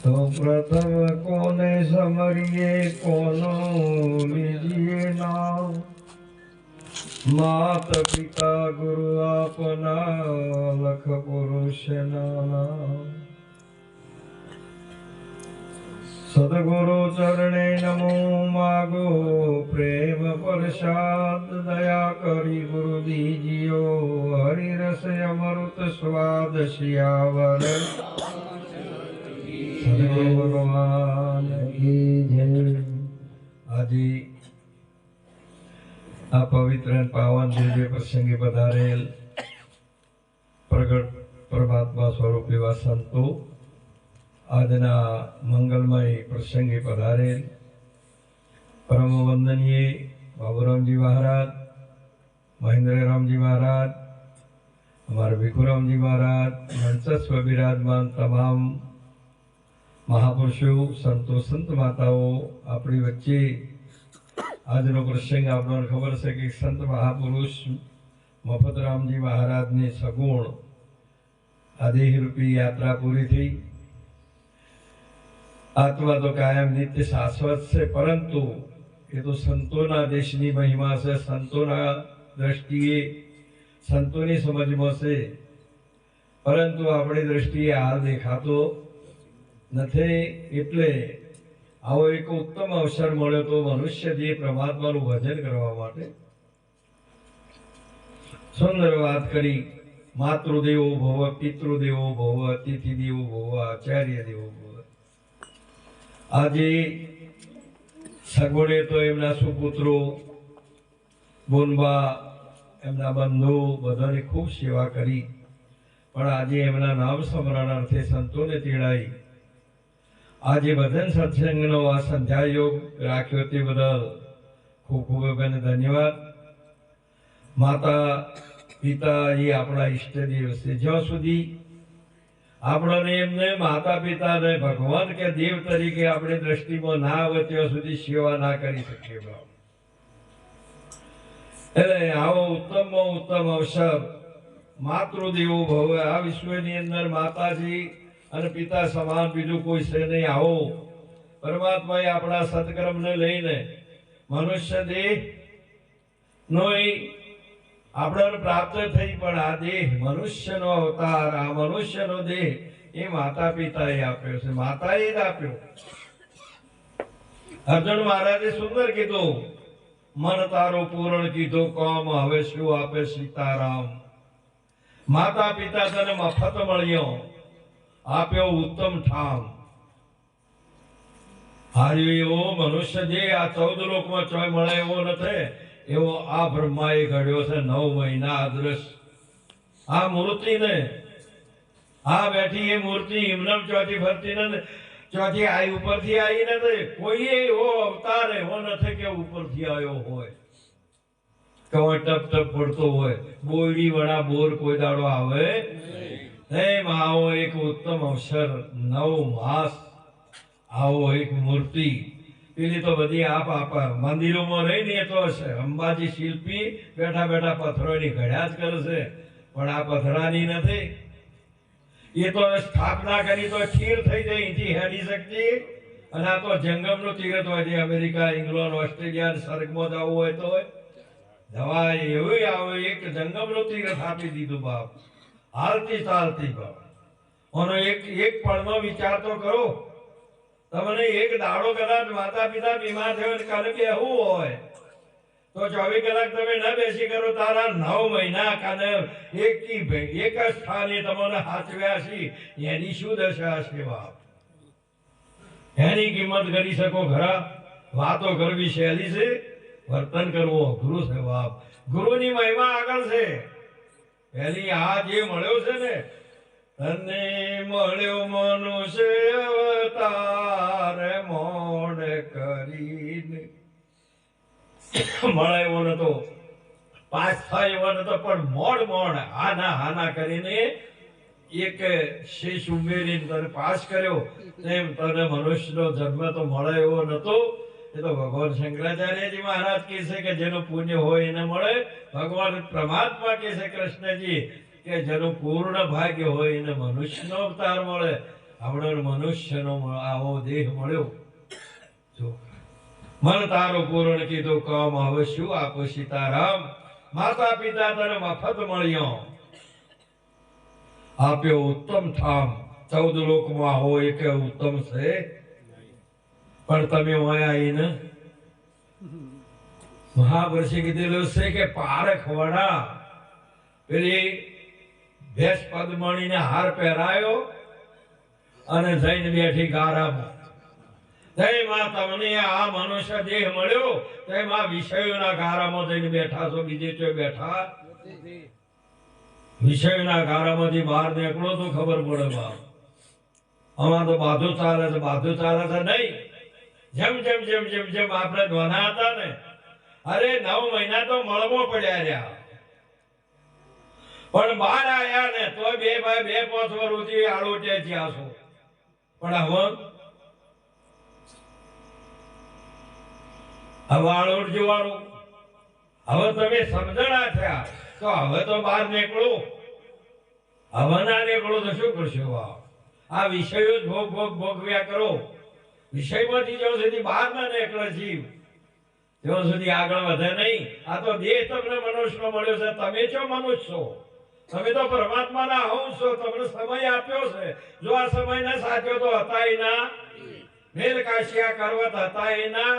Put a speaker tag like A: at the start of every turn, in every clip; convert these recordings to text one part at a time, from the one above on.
A: તો પ્રથમ કોને સમરીએ કોનો લીજીએ નામ માત પિતા ગુરુ આપના લખ પુરુષ નામ સદગુરુ ચરણે નમો માગો પ્રેમ પ્રસાદ દયા કરી ગુરુ દીજીઓ હરિરસ અમૃત સ્વાદ શિયાવર સદગુરુ ભગવાન કી જય। આજે આ પવિત્ર અને પાવન દિવ્ય પ્રસંગે પધારેલ પ્રગટ પરમાત્મા સ્વરૂપ એવા સંતો, આજના મંગલમય પ્રસંગે પધારેલ પરમ વંદનીય બાબુરામજી મહારાજ, મહેન્દ્રરામજી મહારાજ, અમારા ભીખુરામજી મહારાજ, મંચસ્વ બિરાજમાન તમામ મહાપુરુષો, સંતો, સંત માતાઓ, આપણી વચ્ચે આજનો પ્રસંગ આપણને ખબર છે કે સંત મહાપુરુષ મફતરામજી મહારાજની સગુણ આ દેહરૂપી યાત્રા પૂરી થઈ। આત્મા તો કાયમ નિત્ય શાશ્વત છે, પરંતુ એ તો સંતોના દેશની મહિમા છે, સંતોના દ્રષ્ટિએ, સંતોની સમજમાં છે, પરંતુ આપણી દ્રષ્ટિએ હાલ દેખાતો નથી। એટલે આવો એક ઉત્તમ અવસર મળ્યો તો મનુષ્ય જે પરમાત્માનું ભજન કરવા માટે સુંદર વાત કરી। માતૃદેવો ભવ, પિતૃદેવો ભવ, અતિથિ દેવો ભવ, આચાર્ય દેવો ભવ। આજે સગવડે તો એમના સુપુત્રો, બોનબા, એમના બંધુ બધાની ખૂબ સેવા કરી, પણ આજે એમના નામ સ્મરણ અર્થે સંતોને તેડાઈ આજે ભજન સત્સંગનો આ સંધ્યા યોગ રાખ્યો તે બદલ ખૂબ ખૂબ એને ધન્યવાદ। માતા પિતા એ આપણા ઈષ્ટદેવ છે, જ્યાં સુધી આપણને એમને માતા પિતાને ભગવાન કે દેવ તરીકે આપણી દ્રષ્ટિમાં ના આવે ત્યાં સુધી સેવા ના કરી શકીએ। એટલે આવો ઉત્તમમાં ઉત્તમ અવસર, માતૃદેવો ભવ, આ વિશ્વની અંદર માતાજી અને પિતા સમાન બીજું કોઈ છે નહીં। આવો પરમાત્માએ આપણા સત્કર્મને લઈને મનુષ્ય દેહ નો આપણને પ્રાપ્ત થઈ, પણ આ દેહ મનુષ્યનો અવતાર, આ મનુષ્યનો દેહ એ માતા પિતાએ આપ્યો છે, માતાએ જ આપ્યો। અર્જુન મહારાજે સુંદર કીધું, મન તારું પૂરણ કીધું કોમ, હવે શું આપે સીતારામ। માતા પિતા તને મફત મળ્યો, આપ્યો ઉત્તમ ઠામ। હાર્યો એવો મનુષ્ય જે આ 14 લોકમાં ચોય મળે એવો નથી, એવો આ બ્રહ્માએ ઘડ્યો છે 9 મહિના અદ્રશ્ય। આ મૂર્તિને, આ બેઠી એ મૂર્તિ એમનેમ ચોથી ફરતી નથી, ચોથી આઈ ઉપરથી આવી નથી। કોઈ એવો અવતાર એવો નથી કે ઉપરથી આવ્યો હોય, કઈ ટપ ટપ પડતો હોય। બોયડી વડા બોર કોઈ દાડો આવે એમ આવો એક ઉત્તમ અવસર, 9 માસ આવો એક મૂર્તિ। પેલી તો બધી આપ મંદિરોમાં રહીને એ તો હશે, અંબાજી શિલ્પી બેઠા બેઠા પથ્થરોની ઘડ્યા જ કરશે, પણ આ પથરાની નથી। એ તો સ્થાપના કરી તો સ્થિર થઈ જાય, અહીંથી હેડી શકતી। અને આ તો જંગમનું તીરથ હોય છે, અમેરિકા, ઇંગ્લેન્ડ, ઓસ્ટ્રેલિયા સ્વર્ગમાં જવું હોય તો જવાય એવું આવે। એક જંગમનું તીરથ આપી દીધું બાપ, હાલતી ચાલતી બાપ। અને એક પળનો વિચાર તો કરો, તમને એક દાડો કદાચ માતા પિતા બીમાર થયો કાલે બેહવું હોય તો 24 કલાક તમે ન બેસી કરો, તારા 9 મહિના કાને એક જ સ્થાને તમને હાચવ્યા છે, એની શું દશા છે બાપ? એની કિંમત કરી શકો ખરા? વાતો કરવી સહેલી છે, વર્તન કરવું અઘરું છે બાપ। ગુરુની મહિમા આગળ છે। પહેલી આ જે મળ્યો છે ને, તને મળ્યો મનુષ્ય અવતાર મોડ કરીને, મળે એવો નતો, પાસ થાય એવો નતો, પણ મોડ હાના કરીને એક શેષ ઉમેરીને તને પાસ કર્યો। તેમ તને મનુષ્યનો જન્મ તો મળે એવો નતો। એ તો ભગવાન શંકરાચાર્યજી મહારાજ કહે છે કે જેનું પુણ્ય હોય એને મળે। ભગવાન પરમાત્મા કહે છે કૃષ્ણજી કે જેનું પૂર્ણ ભાગ્ય હોય એને મનુષ્યનો અવતાર મળે। આપણો મનુષ્યનો આવો દેહ મળ્યો. જો મન તારું પૂરણ કીધું કામ હવે શું આપો સીતારામ. માતા પિતા તને મફત મળ્યો, આપ્યો ઉત્તમ ઠામ. 14 લોકમાં હોય કે ઉત્તમ છે, પણ તમે અહીંયા આવીને મહાપુરુષે કીધેલું છે કે પારખ વડા પેલી ભેંસ પદ્મણીને હાર પહેરાયો અને જઈને બેઠી ગારામાં. તેમાં તમને આ મનુષ્ય દેહ મળ્યો, તેમાં વિષયોના ગારામાં જઈને બેઠા છો, બીજે ચોય બેઠા. વિષયોના ગારામાંથી બહાર નીકળો તો ખબર પડે. બાપ આમાં તો બાધું ચાલે છે, બાધું ચાલે છે નહીં. જેમ જેમ જેમ જેમ જેમ આપણે નાના હતા ને, અરે 9 મહિના તો મળવો પડ્યા રહ્યા, પણ બહાર આયા ને તો 2-5 વર્ષથી આળોટે જ્યાં છો. પણ હવે આળોટ જોવાનું, હવે તમે સમજણા થયા તો હવે તો બહાર નીકળો. હવે ના નીકળો તો શું કરશો? આ વિષયો જ ભોગવ્યા કરો. વિષયમાંથી જ્યાં સુધી બહાર ના નીકળે જીવ, ત્યાં સુધી આગળ વધે નહીં. આ તો દેહ તમને મનુષ્યનો મળ્યો છે, તમે છો મનુષ્ય છો, તમે તો પરમાત્માના અંશ છો. તમને સમય આપ્યો છે, જો આ સમય ના સાચ્યો તો હતા ના મેલ કાશિયા કરવત હતા ના.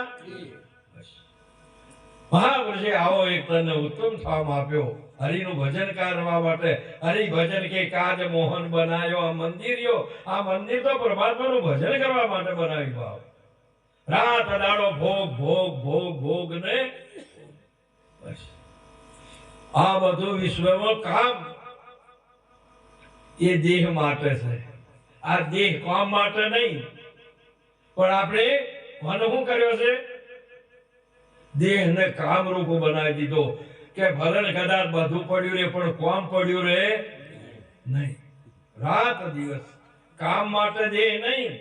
A: મહાપુરુષે આવો એક તને ઉત્તમ ઠામ આપ્યો હરિનું ભજન કરવા માટે. હરિ ભજન કે કાજ મોહન બનાવ્યો. આ મંદિર આ મંદિર તો પરમાત્માનું ભજન કરવા માટે બનાવ્યું. ભાવ રાત દાડો ભોગ ભોગ ભોગ ભોગ ને બસ આ બધું વિશ્વમાં કામ એ દેહ માટે છે. આ દેહ કામ માટે નહીં, પણ આપણે મને શું કર્યો છે? દેહને કામરૂપ બનાવી દીધો કે ભલે કદાચ બધું પડ્યું રહે પણ કામ પડ્યું રહે નહીં. રાત દિવસ કામ માટે દેહ નહીં,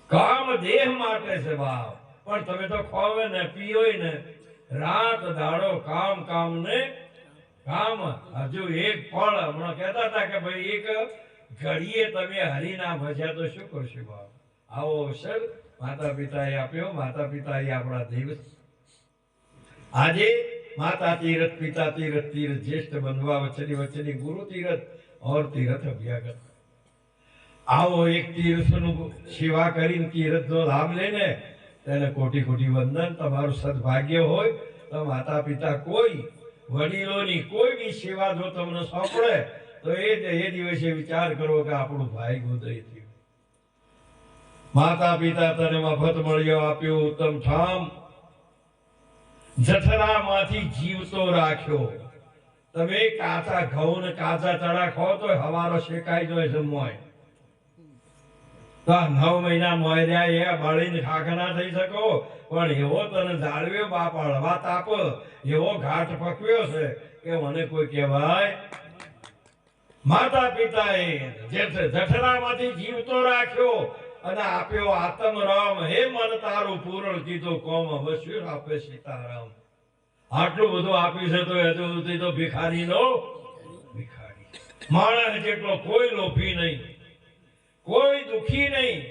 A: કામ દેહ માટે છે બાપ. પણ તમે તો ખોવે ને પીઓ ને રાત દાડો કામ કામ ને કામ. હજુ એક પળ હમણાં કહેતા હતા કે ભાઈ એક ઘડીએ તમે હરિના ભજ્યા તો શું કરશો બાપ? આવો અવસર માતા પિતાએ આપ્યો. માતા પિતા એ આપણા દેવ. આજે માતા તીરથ, પિતા તીરથ, તીરથ જ્યેષ્ઠ બંધવા વચ્ચેની વચ્ચેની ગુરુ તીરથ ઓર તીરથ અભ્યાગત. આવો એક તીર્થનું સેવા કરીને તીર્થનો લાભ લઈને તેને કોટી કોટી વંદન. તમારું સદભાગ્ય હોય તો માતા પિતા કોઈ વડીલોની કોઈ બી સેવા જો તમને સોંપડે તો એ દિવસે વિચાર કરો કે આપણું ભાગ્ય ઉદય થયું. માતા પિતા તને મફત મળ્યો, આપ્યો ઉત્તમ ઠામ. જઠરામાંથી જીવતો રાખ્યો. તમે કાચા ઘઉં ને કાચા ચણા ખાઓ તો હવારો શેકાઈ જાય છે મોય. તો 9 મહિના મોય રહ્યા એ બળીને ખાખા ના થઈ શકો, પણ એવો તને જાળવ્યો બાપ, હળવા તાપ એવો ઘાટ પકવ્યો છે કે મને કોઈ કહેવાય. માતા પિતાએ જઠરામાંથી જીવતો રાખ્યો અને આપ્યો આત્મ રામ. હે મન તારું પૂરણ કીધું કોમ હવે શું આપે સીતારામ. આટલું બધું આપ્યું છે તો હજુ સુધી તો ભિખારી નો ભિખારી. માણસ જેટલો કોઈ લોભી નહીં, કોઈ દુખી નહીં,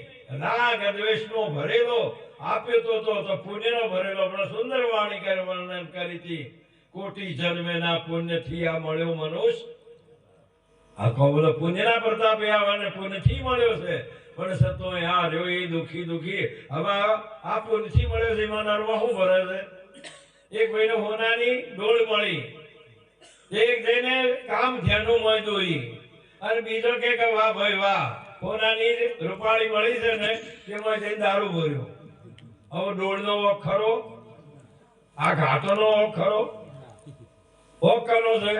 A: રાગ દ્વેષ નો ભરેલો આપ્યો તો પુણ્યનો ભરેલો. પણ સુંદર વાણી વર્ણન કરી હતી. કોટી જન્મેના પુણ્યથી આ મળ્યો મનુષ્ય. આ કહો પુણ્યના પ્રતાપે આવવાને પુણ્યથી મળ્યો છે. પણ સતો આ રહ્યો એ દુખી દુખી. હવે આ પુણ્યથી મળ્યો છે, એમાં નરવા શું ભરે છે? એક ભાઈને હોનાની ડોળ મળી, એક જઈને કામ ધ્યાનું મોય દોરી, અને બીજો કે વાહ ભાઈ વાહ હોનાની રૂપાળી મળી છે ને તેમાં જઈને દારૂ ભર્યો. હવે ડોળનો ઓખ ખરો, આ ઘાટોનો ઓખ ખરો? ઓખ કનો છે?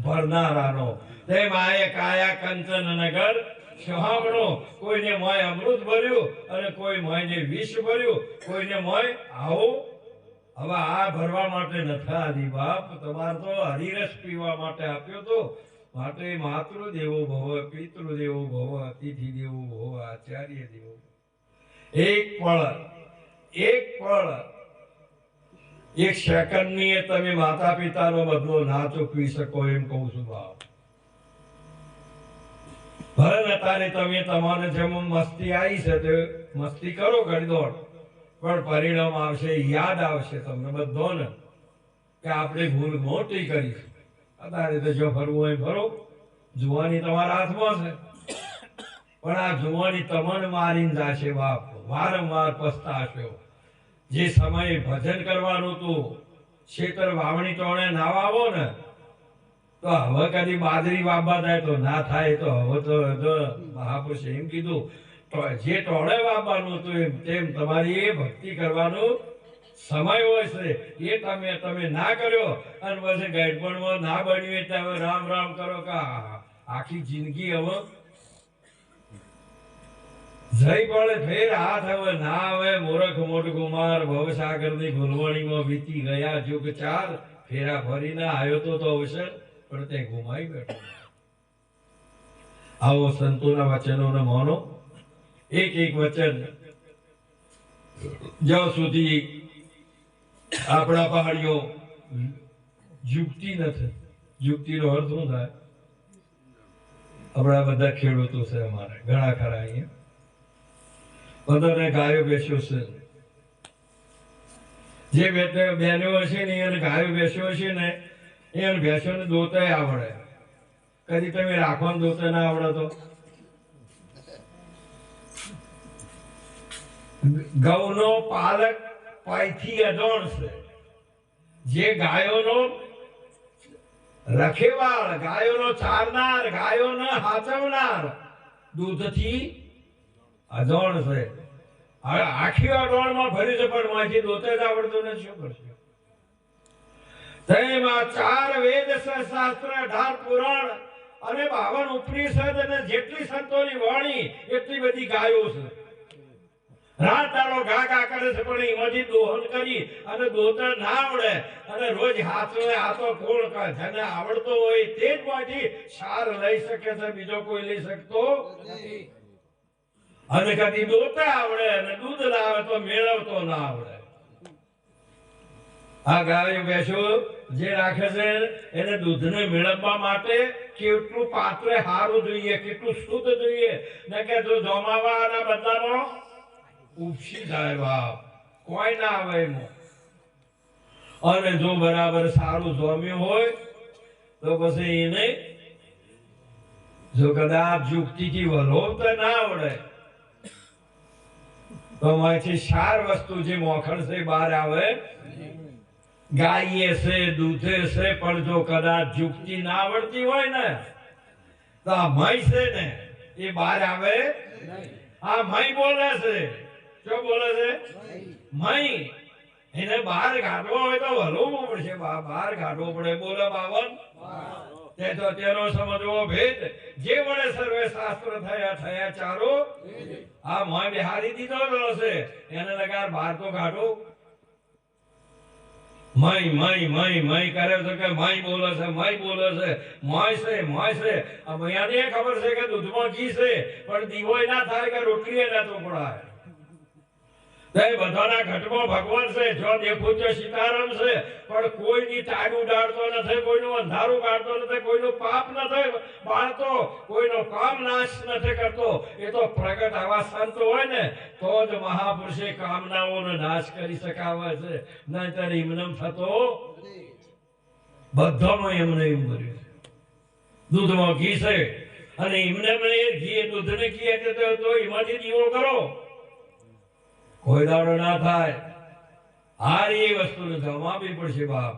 A: ભરનારાનો. તે માએ કાયા કંચન નગર સહામણો. કોઈને મોય અમૃત ભર્યું અને કોઈ મોયને વિષ ભર્યું, કોઈને મોય આવો. હવે આ ભરવા માટે નથી આદી બાપ, તમારે તો હરિરસ પીવા માટે આપ્યો તો. માટે માતૃ દેવો ભવ, પિતૃ દેવો ભવ, અતિથિ દેવો ભવ, આચાર્ય દેવો. એક પળ એક સેકન્ડની તમે માતા પિતાનો બદલો ના ચૂકવી શકો એમ કહું છું બાપ. ભલે અત્યારે તમે તમારે જેમ મસ્તી આવી છે તે મસ્તી કરો ઘડી દોડ, પણ પરિણામ આવશે, યાદ આવશે તમને બધાને કે આપણે ભૂલ મોટી કરી. અત્યારે તો જો ફરવું હોય ફરો, જુવાની તમારા હાથમાં છે, પણ આ જુવાની તમને મારીને જાશે બાપ, વારંવાર પસ્તાશો. જે સમયે ભજન કરવાનું હતું, ખેતર વાવણી ટોણે નાવા આવો ને, તો હવે કદી બાજરી વાવવા જાય તો ના થાય. તો હવે તો મહાપુરુષે એમ કીધું, જે ટોળે વાવવાનું હતું એમ તેમ તમારી એ ભક્તિ કરવાનું સમય હોય છે, એ તમે ના કર્યો અને પછી ગાઈડપણમાં ના બન્યું એટલે હવે રામ રામ કરો કે આખી જિંદગી હવે જઈ પડે ફેર હાથ હવે ના આવે. મૂર્ખ મોટ કુમાર ભવસાગરની ભૂલવણીમાં વીતી ગયા યુગ 4, ફેરા ફરીને આવ્યો તો અવસર પણ તે ગુમાઈ બેઠો. આવો સંતોના વચનોને માનો. એક એક વચન જ્યાં સુધી આપણા પહાડીઓ યુક્તિ નથી. યુક્તિનો અર્થ શું થાય? આપણા બધા ખેડૂતો છે, અમારે ઘણા ખરા અહીંયા બધાને ગાયો બેસ્યો છે. જે બહેનો હશે ને એને ગાયો બેસ્યો હશે ને એને ભેંસોને દોતાય આવડે. કદી તમે રાખવાનું દોતા ના આવડે તો ગૌનો પાલક પાયથી અજોણ છે. જે ગાયોનો રખેવાળ, ગાયોનો ચારનાર, ગાયોને હાચવનાર દૂધથી અજોણ છે. હવે આખી અડોણમાં ભરી છે પણ માંથી દોતે જ આવડતું નથી, શું કરશે? તેમાં 4 વેદ, શાસ્ત્ર, 18 પુરાણ અને 52 ઉપનિષદ અને જેટલી સંતોની વાણી એટલી બધી ગાયો છે. રાત દાડો ઘા ઘા કરે છે પણ એમાંથી દોહન કરી અને દોતર ના આવડે અને રોજ હાથો કોણ કા જેને આવડતો હોય તે જ માંથી સાર લઈ શકે છે, બીજો કોઈ લઈ શકતો નથી. અને કદી દોતા આવડે અને દૂધ લાવે તો મેળવતો ના આવડે. આ ગાયો ભેંસો જે રાખે છે એને દૂધને મેળવવા માટે કેટલું પાત્ર સારું જોઈએ, કેટલું શુદ્ધ જોઈએ, ને કે જો જમાવાના બદલામાં ઉપસી જાય બાપ, કોઈ ના આવે એમાં. અને જો બરાબર સારું જમ્યું હોય તો પછી એને જો કદાચ યુક્તિથી વલોવતા ના આવડે તો માંથી 4 વસ્તુ જે મોખણ છે બહાર આવે. ગાયે છે, દૂધે છે, પણ જો કદાચ યુક્તિ ના આવડતી હોય ને તો આ મય છે ને એ બહાર આવે. આ મય બોલે છે, શું બોલે છે? મય. એને બહાર કાઢવો હોય તો હલવવું પડશે, બહાર કાઢવો પડે. બોલે 52 તે તો તેનો સમજવો ભેદ, જે વડે સર્વે શાસ્ત્ર થયા ચારો. આ મય બિહારી દીધો છે, એને લગાર બહાર તો કાઢો. મય મય મય મય કરે છે કે મય બોલે છે, મય બોલે છે, મય છે, મય છે. આ મયાને ખબર છે કે દૂધમાં ઘી છે પણ દીવોય ના થાય કે રોટલીએ ના તો પડાય. તે બધાના ઘટમાં ભગવાન છે, જો દેખું તો સીતારામ છે, પણ કોઈની ટાડું ઉડાડતો નથી, કોઈનું અંધારું કાઢતો નથી, કોઈનું પાપ નથી બાળતો, કોઈનો કામ નાશ નથી કરતો. એ તો પ્રગટ આવા સંત હોય ને તો જ મહાપુરુષે કામનાઓનો નાશ કરી શકાવે છે, નહીતર એમને થતો બધામાં એમને એમ કર્યું છે. દૂધમાં ઘી છે અને એમને ઘી દૂધને ઘી એટલે તો એમાંથી દીવો કરો, કોઈ દાડો ના થાય. આ એ વસ્તુને જમાવવી પડશે બાપ.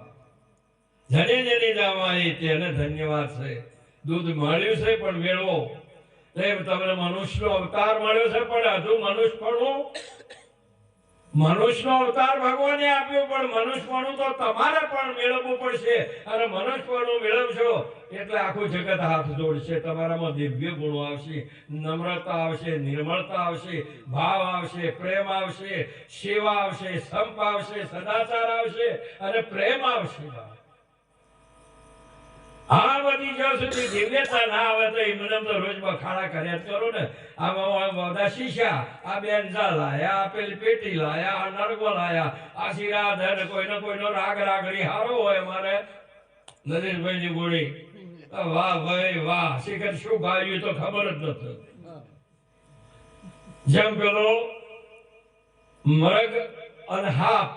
A: જેને જેને જમાય તેને ધન્યવાદ છે. દૂધ મળ્યું છે પણ મેળવો. તેમ તમને મનુષ્યનો અવતાર મળ્યો છે પણ હજુ મનુષ્યનો અવતાર ભગવાને આપ્યો, પણ મનુષ્યપણું તો તમારે પણ મેળવવું પડશે. અને મનુષ્યપણું મેળવશો એટલે આખું જગત હાથ જોડશે. તમારામાં દિવ્ય ગુણો આવશે, નમ્રતા આવશે, નિર્મળતા આવશે, ભાવ આવશે, પ્રેમ આવશે, સેવા આવશે, સંપ આવશે, સદાચાર આવશે અને પ્રેમ આવશે. આ બધી જ્યાં સુધી દિવ્યતા ના આવે તો એમને તો રોજ બખાડા કર્યા કરો ને. આમાં બધા શીશા, આ બેનજા લાયા, આ પેલી પેટી લાયા, આ નરગો લાયા, આ શિરાધન, કોઈનો રાગ રાગડી હારો હોય. અમારે નરેશભાઈની ગોળી વાહ ભાઈ વાહ, શિખર શું ગાયું તો ખબર જ નથી. જેમ પેલો મરગ અને હાપ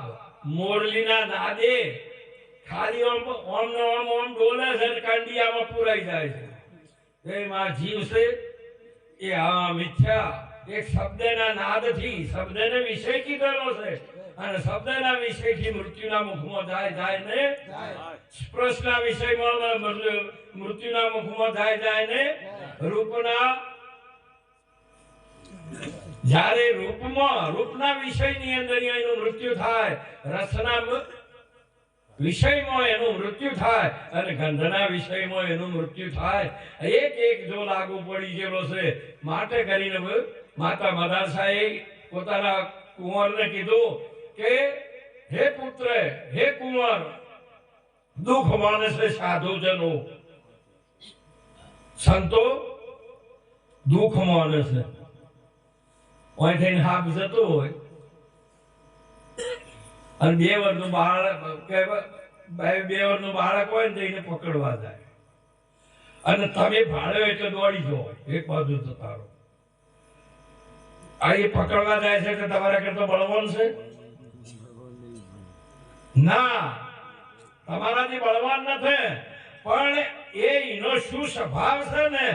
A: મોરલીના નાદે ખાલી ઓમ ને ઓમ ડોલે છે ને કંડિયામાં પુરાઈ જાય છે. એમાં જીવ છે એ આ મિથ્યા એક શબ્દના નાદથી શબ્દને વિષય કીધેલો છે અને શબ્દના વિષયથી મૃત્યુના મુખમાં જાય ને સ્પર્શના વિષયમાં મૃત્યુના મુખમાં જાય ને રૂપના જ્યારે રૂપના વિષયની અંદર એનું મૃત્યુ થાય, રસના વિષયમાં એનું મૃત્યુ થાય અને ગંધના વિષયમાં એનું મૃત્યુ થાય. એક જો લાગુ પડી ગયેલો છે. માટે કરીને માતા મદાસાએ પોતાના કુંવરને કીધું કે હે પુત્ર, હે કુંવર, દુઃખ માને છે સાધુજનો, સંતો દુઃખ માને છે. હાફ જતો હોય અને 2 વર્ષનું બાળક હોય ને એને પકડવા જાય અને તમે ભાડ્યો એટલે દોડી જાઓ એક બાજુ તો તારો આ એ પકડવા જાય છે એટલે તમારા કરતા બળવાન છે ના, તમારાથી બળવાન નથી, પણ એનો શું સ્વભાવ છે ને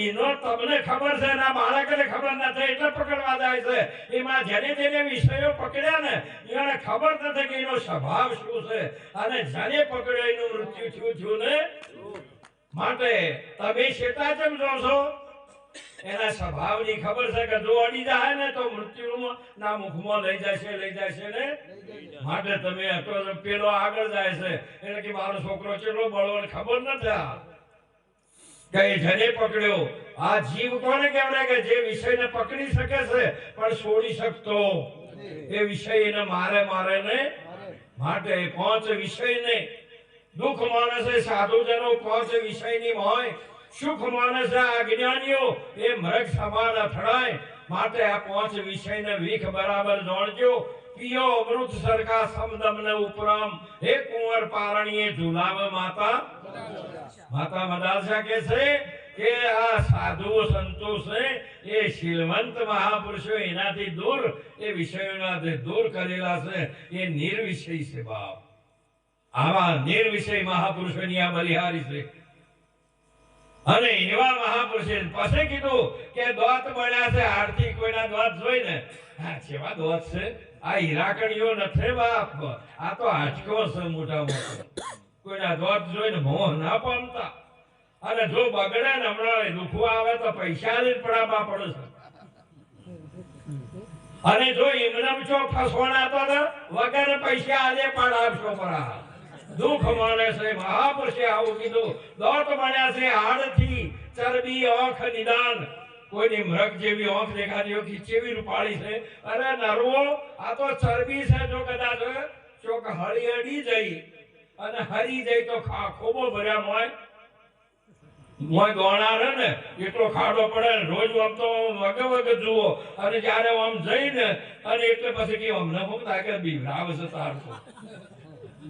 A: એનો તમને ખબર છે ને બાળકને ખબર નથી એટલે પકડવા જાય છે. એમાં જેને વિષયો પકડ્યા ને એને ખબર નથી કે એનો સ્વભાવ શું છે અને જેને પકડ્યો એનું મૃત્યુ થયું ને. માટે તમે શેતા કેમ જો છો? એના સ્વભાવની ખબર છે કે જો અડી જાય ને તો મૃત્યુના મુખમાં લઈ જશે ને. માટે તમે પેલો આગળ જાય છે એટલે કે મારો છોકરો કેટલો બળવાન ખબર નથી કે જેને પકડ્યો. આ જીવ કોને કહેવાય કે જે વિષયને પકડી શકે છે પણ છોડી શકતો એ વિષય એને મારે ને. માટે 5 વિષયને દુઃખ માણસે સાધુજનો 5 વિષયની હોય, સુખ માણસે અજ્ઞાનીઓ એ મૃગ સમાન અથડાય. માટે આ 5 વિષયને વીખ બરાબર જોડજો. पियो अमृत सर का समदम ने उपराम हे कुंवर पारणीए झूलावे माता माता मदासा कैसे के आ साधु संतो से ये शीलवंत महापुरुषो एनाथी दूर ये विषयोनाथी दूर करेला से ये निर्विषय से बाप आवा निर्विषय महापुरुषोनी आ बलिहारी से અને એવા મહાપુરુષે પાસે કીધું કે દોત બન્યા છે આરતી કોઈના દોત જોઈને હા કેવા દોત છે આ હીરાકણીઓ નથી બાપ આ તો આંચકો છે મોટા મોટો કોઈના દોત જોઈને મોહ ના પામતા અને જો બગડે ને હમણાં દુખવા આવે તો પૈસા જ પડાવવા પડે છે અને જો એમનામ છો ફસવાના તો વગર પૈસા આજે પડાવશો પરા दुख माने से महापुरुषे आવું કીધું દોત બન્યા છે હાડથી ચરબી આંખ નિદાન કોઈની મૃગ જેવી આંખ દેખાતી હોય કે કેવી રૂપાળી છે અરે નરવો આ તો ચરબી છે જો કદાચ ચોક હળી અડી જઈ અને હરી જાય તો ખોબો ભર્યા મોય ગોણા રે ને એટલો ખાડો પડે રોજ આમ તો વગ જુઓ અને જ્યારે આમ જઈને અને એટલે પછી કે અમને હું તાકે બીવરાવ છે તારતો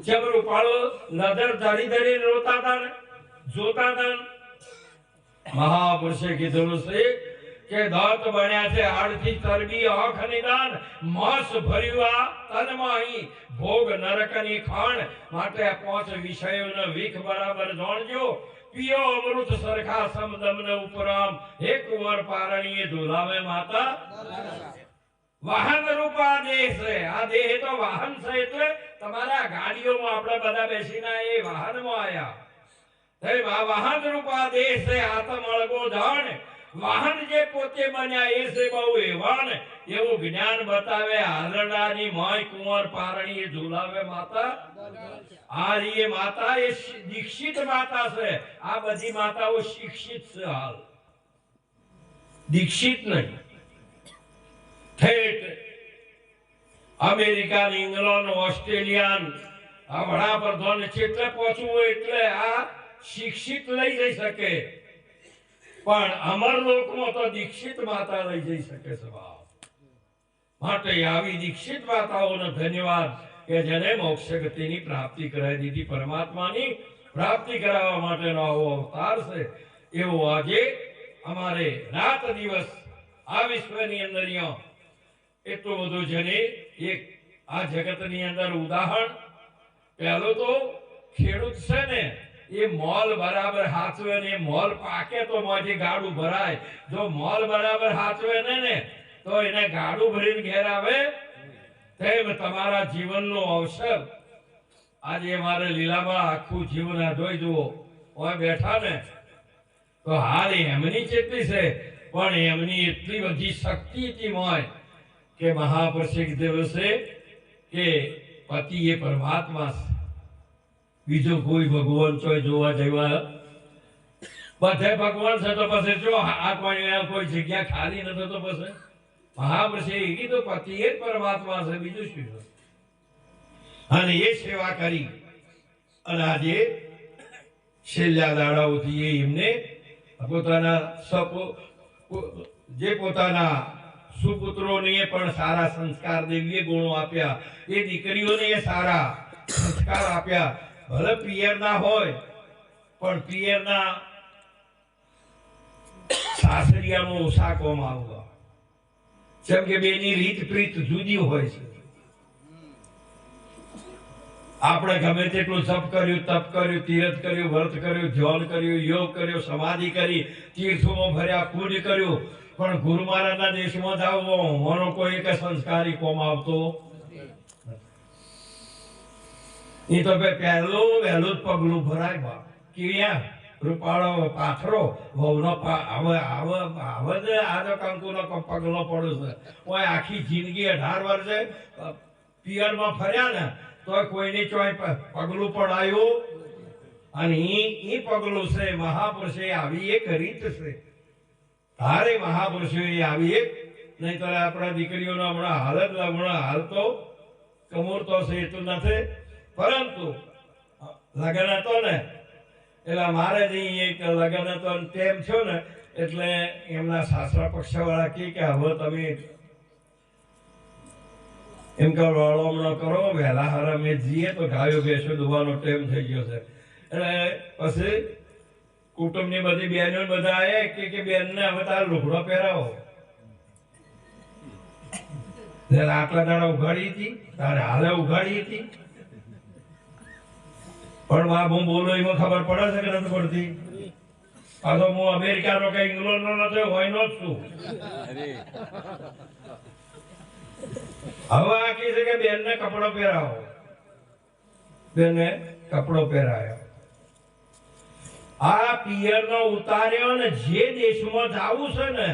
A: જબરું પાળો નજર ધરી રોતા હતા જોતા હતા મહાપુરુષે કીધું છે કે દાંત બન્યા છે હાડથી ચરબી આંખ નિદાન માંસ ભર્યું તનમાં ભોગ નરકની ખાણ માટે 5 વિષયોને વીખ બરાબર જાણજો पियो अमृत सरखा समदम ने उपराम हे कुंवर पारणीए झूलावे माता वाहन रूपा देह से आ देह तो वाहन से એટલે તમારા ગાડીઓમાં આપણે બધા બેસીને એ વાહનમાં આયા તે વાહન રૂપા દેહ से આત્મ અળગો જાણ વાહન જે પોતે બન્યા એ છે બહુ એવાન એવું જ્ઞાન બતાવે હાલડાની માય કુંવર પારણીએ ઝૂલાવે માતા આ ये माता ये दीक्षित माता છે આ બધી માતાઓ શિક્ષિત છે હાલ दीक्षित નહીં ठेठ अमेरिका इंग्लैंड ऑस्ट्रेलिया आ वडाप्रधान क्षेत्र पहुंचવું એટલે આ શિક્ષિત લઈ જઈ શકે પણ અમર લોકમાં તો દીક્ષિત માતા લઈ જઈ શકે છે બાપ માટે આવી દીક્ષિત માતાઓનો ધન્યવાદ કે જેને મોક્ષ ગતિની પ્રાપ્તિ કરાવી દીધી પરમાત્માની પ્રાપ્તિ કરાવવા માટેનો આવો અવતાર છે. એવો આજે અમારે રાત દિવસ આ વિશ્વની અંદર એટલું બધું છે ને એક આ જગતની અંદર ઉદાહરણ પહેલું તો ખેડૂત છે ને એ મોલ બરાબર હાચવે ને મોલ પાકે તો મોજે ગાડું ભરાય. જો મોલ બરાબર હાચવે ને તો એને ગાડું ભરીને ઘેર આવે. તેમ તમારા જીવનનો અવસર આજે મારે લીલામાં આખું જીવન આ જોઈ જુઓ ઓય બેઠા ને તો હાલ એમની જેટલી છે પણ એમની એટલી બધી શક્તિ હતી હોય કે મહાપ્રસિદ્ધ દિવસે કે પતિ એ પરમાત્મા છે. બીજો કોઈ ભગવાન તો જોવા જેવા બધે ભગવાન છે તો પછી જો આ કોઈ જગ્યા ખાલી નથી તો પછી મહાપ્રસિદ્ધ કીધું પતિ એ જ પરમાત્મા છે, બીજું શું છે. અને એ સેવા કરી અને આજે છેલ્લા દાડાઓથી એમને પોતાના જે પોતાના સુપુત્રોને પણ સારા સંસ્કાર દેવીએ ગુણો આપ્યા. એ દીકરીઓને સારા સંસ્કાર આપ્યા. ભલે પિયરના હોય પણ પિયરના સાસરિયામાં ઓછા કોમ આવવા. જેમ કે બેની રીત પ્રીત જુદી હોય છે. આપણે ગમે તેટલું જપ કર્યું, તપ કર્યું, તીર્થ કર્યું, વ્રત કર્યું, ધ્યાન કર્યું, યોગ કર્યો, સમાધિ કરી, તીર્થોમાં ભર્યા, પુણ્ય કર્યું, પણ ગુરુ મહારાજના દેશમાં જાવ મનો કોઈ એક સંસ્કારી કોમ આવતો. એ તો પહેલું વહેલું જ પગલું ભરાય બા કિયા રૂપાળો પાથરો વહુનો હવે આજો કંકુનો પગલો પડ્યો છે. કોઈ આખી જિંદગી 18 વર્ષે પિયરમાં ફર્યા ને તો કોઈની ચોય પગલું પડાયું. અને એ પગલું છે મહાપુરુષે આવી એક રીત છે. તારે મહાપુરુષો આવી એક નહીં તો આપણા દીકરીઓનો હમણાં હાલ તો કમૂરતો છે એટલું નથી. પરંતુ લગ્ન હતો ને એટલે મારે જ એક લગ્ન હતો તેમ થયો ને એટલે એમના સાસરા પક્ષવાળા કે હવે તમે એમ કે વળોમણો કરો વહેલા હાર અમે જઈએ તો ગાયો ભેંસો દોવાનો ટાઈમ થઈ ગયો છે. એટલે પછી કુટુંબની બધી બહેનો બધા આવ્યા કે બેનને હવે તારે લુગડો પહેરાવો. આટલા દાડા ઉઘાડી હતી તારે હાલે ઉઘાડી હતી પણ હું બોલું એમાં ખબર પડે છે કે નથી પડતી. આ તો હું અમેરિકાનો કે ઇંગ્લેન્ડનો નથી હોય નો જ છું. હવે આ કહે છે કે બેનને કપડો પહેરાવો. બેનને કપડો પહેરાયો. આ પિયરનો ઉતાર્યો ને જે દેશમાં જાવું છે ને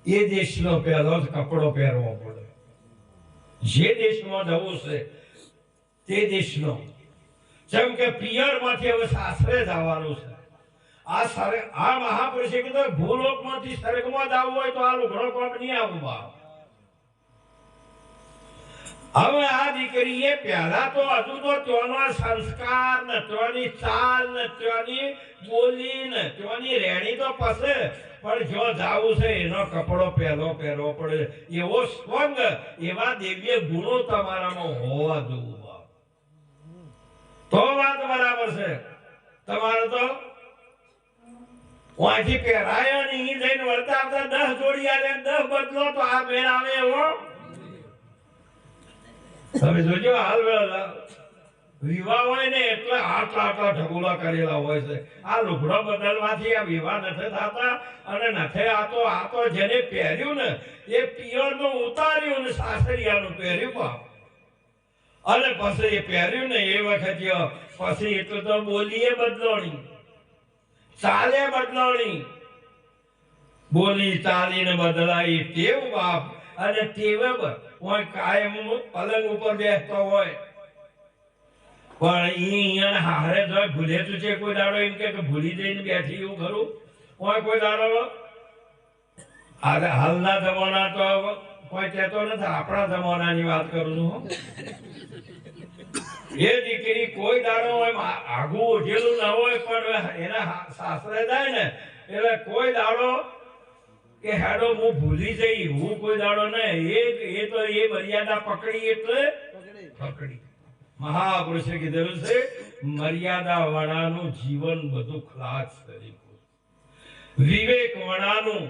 A: એ દેશનો પહેલો જ કપડો પહેરવો પડે. જે દેશમાં જવું છે તે દેશનો. જેમ કે પિયરમાંથી હવે સાસરે જવાનું છે. આ મહાપુરુષે કીધું ભૂલોકમાંથી સ્વર્ગમાં જવું હોય તો આ લુગડો કોમ નહીં આવું બા. હવે આ દીકરીએ પહેલા તો હજુ તો ત્યાંનો સંસ્કાર ને ત્યાંની ચાલ ને ત્યાંની બોલી ને ત્યાંની રહેણી તો પસે પણ જો જાવું છે એનો કપડો પહેરવો પડે. એવો સ્વંગ એવા દિવ્ય ગુણો તમારામાં હોવા જોઈએ તો વાત બરાબર છે. તમારે તો વાંચી પહેરાયો ને અહીં જઈને વળતા આવતા 10 જોડી આવે 10 બદલો તો આ મેળ આવે એવો. તમે જોજો હાલ વિવાહ હોય ને એટલે આટલા ઢગુલા કરેલા હોય છે. આ લુગડો બદલવાથી આ વિવાહ નથી થતા અને નથી આ તો જેને પહેર્યું ને એ પિયરનું ઉતાર્યું ને સાસરિયાનું પહેર્યું બાપ. અને પછી એ પહેર્યું ને એ વખત પછી એટલું તો બોલીએ બદલોણી, ચાલે બદલોણી. બોલી ચાલીને બદલાઈ ટેવ બાપ. અને ટેવે હોય કાયમ પલંગ ઉપર બેસતો હોય પણ અહીંયા હારે જો ભૂલે તું છે કોઈ દાડો એમ કે ભૂલી જઈને બેઠી એવું ખરું હોય કોઈ દાડો. હાલના જમાના તો કોઈ કહેતો નથી. આપણા જમાનાની વાત કરું છું. એ દીકરી કોઈ દાડો આગું ઉઠેલું ન હોય પણ એના સાસરે જાય ને એટલે કોઈ દાડો કે હેડો હું ભૂલી જઈ હું કોઈ દાડો ને એ તો એ મર્યાદા પકડી એટલે પકડી. મહાપુરુષે કીધેલું છે મર્યાદા વાળાનું જીવન બધું ખલાસ કરી, વિવેક વાળાનું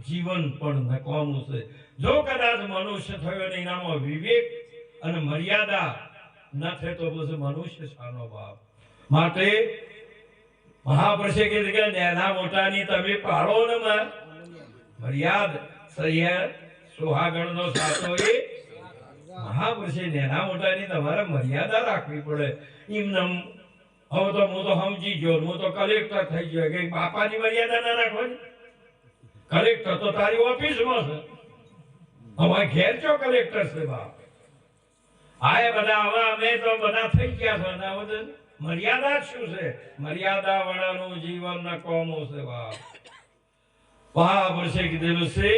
A: જીવન પણ નકામું છે. જો કદાચ મનુષ્ય થયો ને એનામાં વિવેક અને મર્યાદા ન થાય તો પછી મનુષ્ય શાનો બાપ. માટે મહાપુરુષે કીધું કે નાના મોટાની તમે પાળો ને મર્યાદા સૈયદ સુહાગણનો સાચો એ મહાપુરુષે નાના મોટાની તમારે મર્યાદા રાખવી પડે. એમ હવે તો હું તો સમજી ગયો, હું તો કલેક્ટર થઈ ગયો કે બાપાની મર્યાદા ના રાખવાની. કલેક્ટર તો તારી ઓફિસમાં છે, અમારે ઘેર ચો કલેક્ટર છે બાપ. આ એ બધા હવે અમે તો બધા થઈ ગયા છે. હવે મર્યાદા શું છે? મર્યાદા વાળાનું જીવન નકામું છે બાપ. મહાપુરુષે કીધેલું છે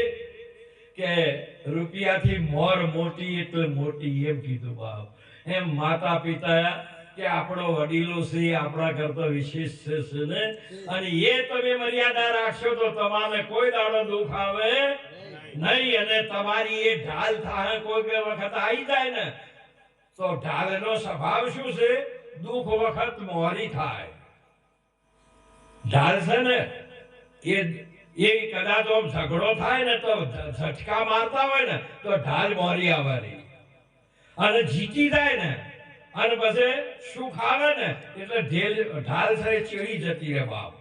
A: કે રૂપિયાથી મોર મોટી એટલે મોટી, એમ કીધું બાપ. એમ માતા પિતા કે આપણો વડીલો છે આપણા કરતા વિશેષ છે ને, અને એ તમે મર્યાદા રાખશો તો તમારે કોઈ દાડો દુઃખ આવે નહીં. અને તમારી એ ઢાલ થાય કોઈ બે વખત આવી જાય ને તો ઢાલનો સ્વભાવ શું છે? દુઃખ વખત મોરી થાય. ઢાલ છે ને એ કદાચ ઝઘડો થાય ને તો ઝટકા મારતા હોય ને તો ઢાલ મોરી આવવાની, અને જીતી જાય ને અને પછી સુખ આવે ને એટલે ઢાલ છે ચીડી જતી રહે બાપ.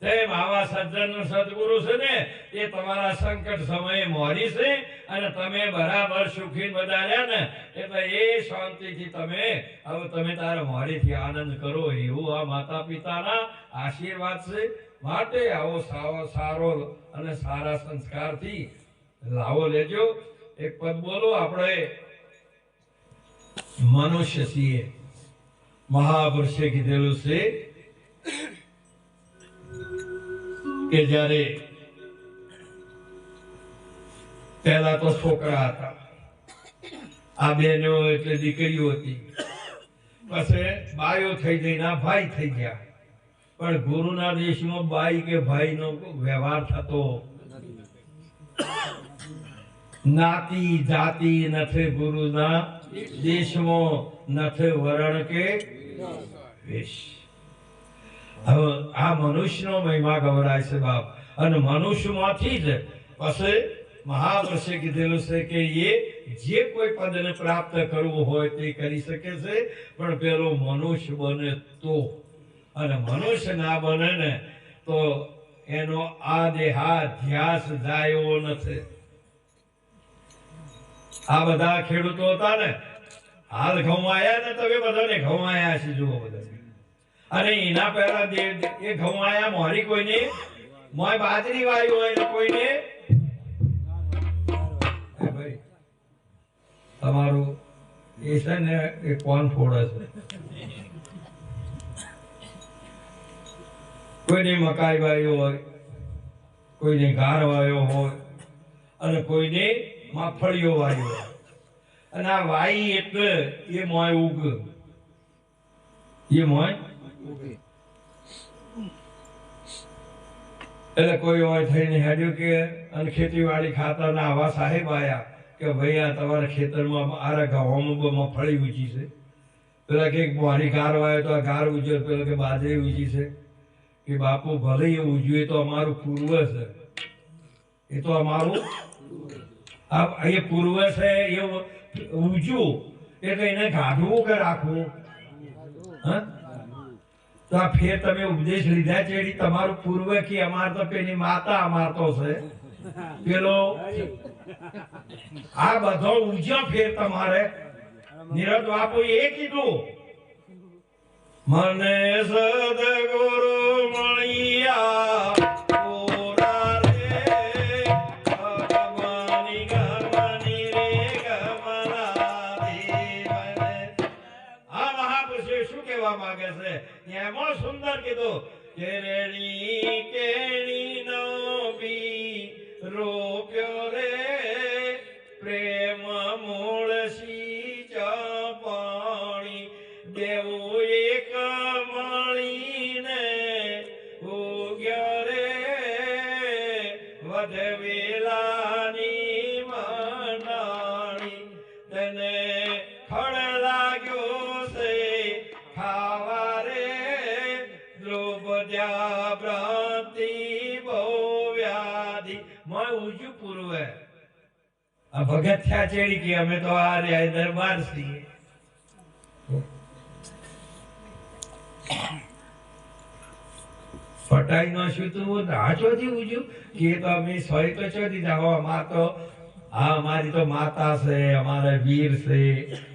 A: તેમ આવા સજ્જન સદગુરુ છે ને એ તમારા સંકટ સમયે મોરી છે, અને તમે બરાબર સુખી બધા રહ્યા ને એટલે એ શાંતિથી તમે હવે તમે તારા મોરીથી આનંદ કરો. એવું આ માતા પિતાના આશીર્વાદ છે. માટે આવો સારો અને સારા સંસ્કારથી લાવો લેજો. એક પદ બોલો. આપણે મનુષ્ય છીએ. મહાપુરુષે કીધેલું છે કે જ્યારે પહેલા તો છોકરા હતા, આ બેનો એટલે દીકરીઓ હતી, પછી બાયો થઈ ગઈ, ભાઈ થઈ ગયા. પણ ગુરુના દેશમાં બાઈ કે ભાઈનો વ્યવહાર થતો નાતી જાતિ નથી. ગુરુના દેશમાં નથી વરણ કે વેશ. હવે આ મનુષ્યનો મહિમા ગવરાય છે બાપ. અને મનુષ્યમાંથી જ પછી મહાપુરુષે કીધેલું છે કે એ જે કોઈ પદને પ્રાપ્ત કરવું હોય તે કરી શકે છે, પણ પેલો મનુષ્ય બને તો. અને મનુષ્ય ના બને ને તો એનો આ દેહાધ્યાસ જાય એવો નથી. આ બધા ખેડૂતો હતા ને હાલ ઘઉંવાયા ને તમે બધાને ઘઉંવાયા છે જુઓ બધા. અને એના પહેલા એ ઘઉંવાયા મોરી કોઈને મોય બાજરી વાયું હોય ને કોઈને ભાઈ તમારું એ છે ને એ કોણ ફોડે છે. કોઈને મકાઈ વાયો હોય, કોઈને ઘાર વાયો હોય, અને કોઈને મગફળીઓ વાયો હોય. અને આ વાઈ એટલે એ મોય ઉગ, એ મોય એટલે કોઈ હોય થઈને હેડ્યું કે અને ખેતીવાડી ખાતાના આવા સાહેબ આયા કે ભાઈ આ તમારા ખેતરમાં આરા ઘઉંમાં મગફળી ઊંચી છે. પેલા કે મારી ગાર વાયો તો આ ગાર ઉજ્યો, પેલા કે બાજરી ઊંચી છે. કે બાપુ ભલે એ ઉજ્યું એ તો અમારું પૂર્વ છે, એ તો અમારું એ પૂર્વ છે. એ ઉજ્યું એટલે એને ગાઢવું કે રાખવું. તો આ ફેર તમે ઉપદેશ લીધા છે તમારું પૂર્વ કે અમાર તો પેલી માતા અમારતો છે પેલો આ બધો ઉજ્યો ફેર તમારે નિરજ બાપુ એ કીધું મને સદગુરુ મળ્યા માગે છે. એમાં સુંદર કીધું કેરણી કેણી નો બી રોપ્યો રે પ્રેમ મૂળ સી પાણી દેવું એક મળીને ઉગ્યો રે વધવેલાની મંડાણી તને ખડ લાગ્યો દી મોય ઉજ્યું પૂર્વે આ ભગત થયા ચેડી કે અમે તો આ રે દરબાર છીએ ફટાઈ નો શું તું હાચોથી ઉજ્યું કે તો અમે સોય તો ચોથી જાઓ અમાર તો આ અમારી તો માતા છે અમારા વીર છે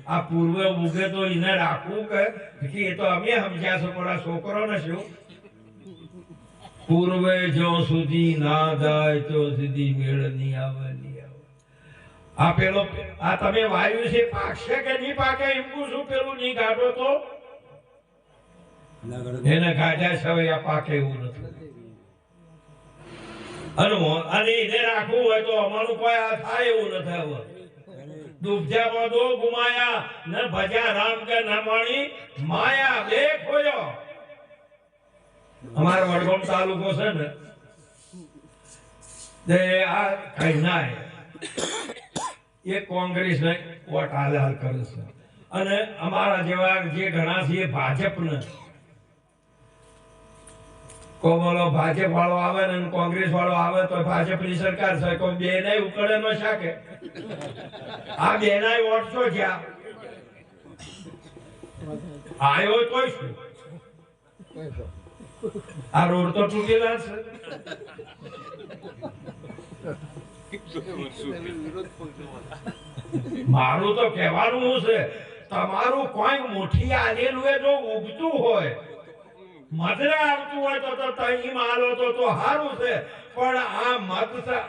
A: આ પૂર્વે ઉગે તો એને રાખવું કે એ તો અમે સમજ્યા છો પણ આ છોકરો ને શું પૂર્વે જો સુધી ના જાય તો સુધી મેળ નહીં આવે આ પેલો આ તમે વાયુ છે પાકશે કે નહીં પાકે એમ પૂછું પેલું નહીં કાઢો તો એને કાઢ્યા છે આ પાકે એવું નથી અને એને રાખવું હોય તો અમારું કોઈ આ થાય એવું નથી હવે દુભજામાં દો ગુમાયા ન ભજા રામ કે ન મણી માયા બે ખોયો અમારો વડગામ તાલુકો છે ને તે આ કઈ ના એ કોંગ્રેસ ને વોટ હાલ કરે છે અને અમારા જેવા જે ઘણા છે એ ભાજપને કોમલો ભાજપ વાળો આવે ને કોંગ્રેસ વાળો આવે તો ભાજપની સરકાર છે કોઈ બે નહીં ઉકળે ન શકે આ બે ના વોટ છો જ્યાં આવ્યો તો શું આ રોડ તો તૂટેલા છે મારું તો કહેવાનું શું છે તમારું કોઈ મોટી આલેલું એ જો ઉગતું હોય મધરે આવતું હોય તો તઈ માલો તો સારું છે પણ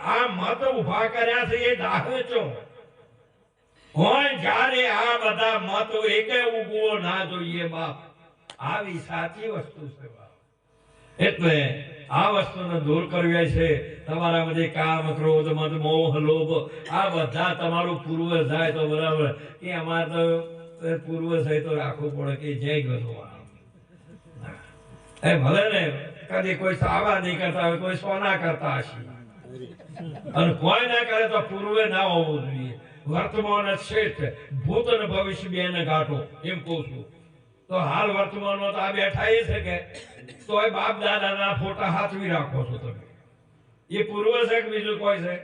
A: આ મત ઉભા કર્યા છે એ દાહચો હોય જ્યારે આ બધા મત એકે ઉગવો ના જોઈએ બાપ આવી સાચી વસ્તુ છે બાપ એટલે આ વસ્તુને દૂર કરવી છે તમારા બધે કામ ક્રોધ મદ મોહ લોભ આ બધા તમારું પૂર્વ જાય તો બરાબર કે અમારે તો પૂર્વ છે તો રાખવું પડે કે જય ભગવાન એ ભલે ને કદી કોઈ સાવા નહીં કરતા હોય કોઈ સોના કરતા હશે અને કોઈ ના કરે તો પૂર્વે ના હોવું જોઈએ વર્તમાન શ્રેષ્ઠ ભૂત અને ભવિષ્ય બે ને ગાંઠો એમ કહું છું તો હાલ વર્તમાનમાં તો આ બેઠા એ છે કે તોય બાપ દાદાના ફોટા હાથવી રાખો છો તમે એ પૂર્વ છે કે બીજું કોઈ છે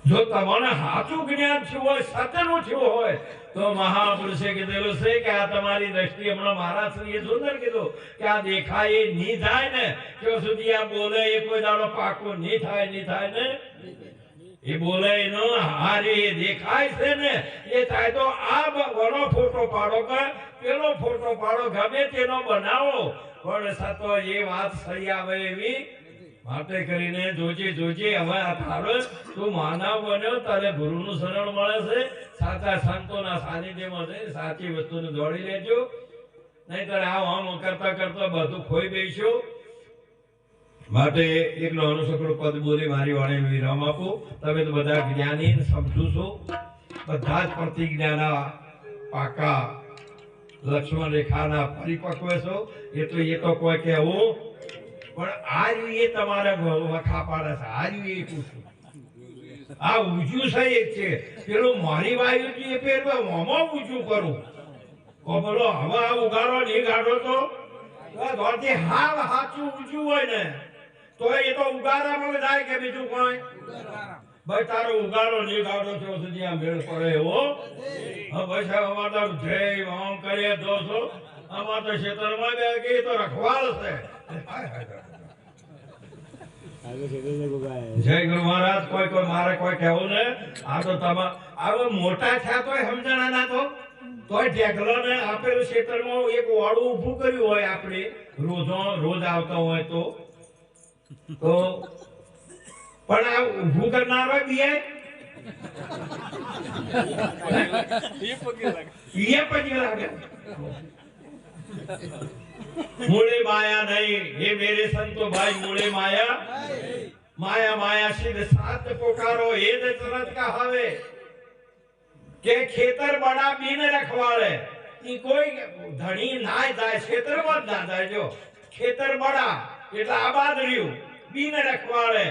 A: જો તમને સાચું જ્ઞાન થયું હોય સત્યનું થયું હોય તો મહાપુરુષે કીધેલું છે કે આ તમારી દ્રષ્ટિ હમણાં મહારાજશ્રીએ સુંદર કીધું કે આ દેખાય એ નહીં થાય ને ત્યાં સુધી આ બોલે એ કોઈ દાડો પાકો નહીં થાય ને એ બોલે એનો હારે એ દેખાય છે ને એ થાય તો આ વડો ફોટો પાડો કે પેલો ફોટો પાડો ગમે તેનો બનાવો પણ સતો એ વાત સહી આવે એવી માટે કરીને જોજે હવે આ તારો તું માનવ બન્યો તારે ગુરુનું શરણ મળે છે સાચા સંતોના સાનિધ્યમાં છે સાચી વસ્તુને દોડી લેજો નહીંતર આમ કરતા કરતા બધું ખોઈ બેસ્યો માટે એક નાનું સકડું પદ બોલી મારી વાણીને વિરામ આપો તમે તો બધા જ્ઞાની સમજુ છો બધા જ પ્રતિજ્ઞાના પાકા લક્ષ્મણ રેખાના પરિપક્વ છો એટલે એ તો કોઈ કહેવું પણ આજ એ તમારે વખા પાડે છે આજ એ પૂછું આ ઊંચું છે એક છે પેલું મારી વાયુ એ પેલું મોમાં ઊંચું કરું બોલો હવે આ ઉગાડો નહીં ગાડો તો ધોરથી હાવ સાચું ઊંચું હોય ને તો એ તો ઉગાડામાં જાય કે બીજું કોઈ ભાઈ તારો ઉગાડો નહીં ગાડો છો સુધી આ મેળ પડે એવો ભાઈ સાહેબ અમારે તો જય આમ કરીએ દોસો અમારે તો ક્ષેત્રમાં બે કે તો રખવાળ છે જય ગુરુ મહારાજ કોઈ મારે કોઈ કહેવું ને આ તો તમે હવે મોટા થયા તોય સમજણા ના તોય ઢેકલો ને આપેલું ક્ષેત્રમાં એક વાળું ઊભું કર્યું હોય આપણે રોજ આવતા હોય તો પણ આ ઊભું કરનાર હોય બિયાય પગે લાગે મૂળે માયા નહીં હે મેરે સંતો ભાઈ મૂળે માયા માયા સિદ્ધ સાત પોકારો એ જ તરત કહાવે કે ખેતર બડા બીન રખવાળે ઈ કોઈ ધણી ના જાય ખેતરમાં જ ના જાય જો ખેતર બડા એટલે આબાદ રહ્યું બીન રખવાળે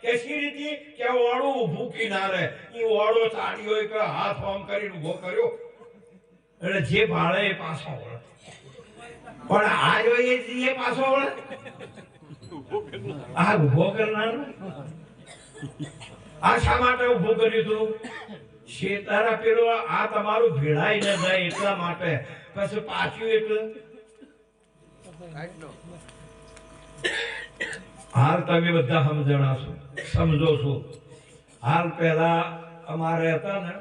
A: કે સી રીતે કે ઓળું ઊભું કિનારે ઈ ઓળો ચાડ્યો કે હાથ આમ કરીને ઊભો કર્યો એટલે જે ભાળે એ પાછો વળે પણ આ જો એ પાછો વળે આ ઉભો કરનાર આ શા માટે ઉભું કર્યું તું? શેતારા પેલો આ તમારું ભેળાઈ ન જાય એટલા માટે. પછી પાછું એટલે હાલ તમે બધા સમજણા છો, સમજો છો. હાલ પેલા અમારે હતા ને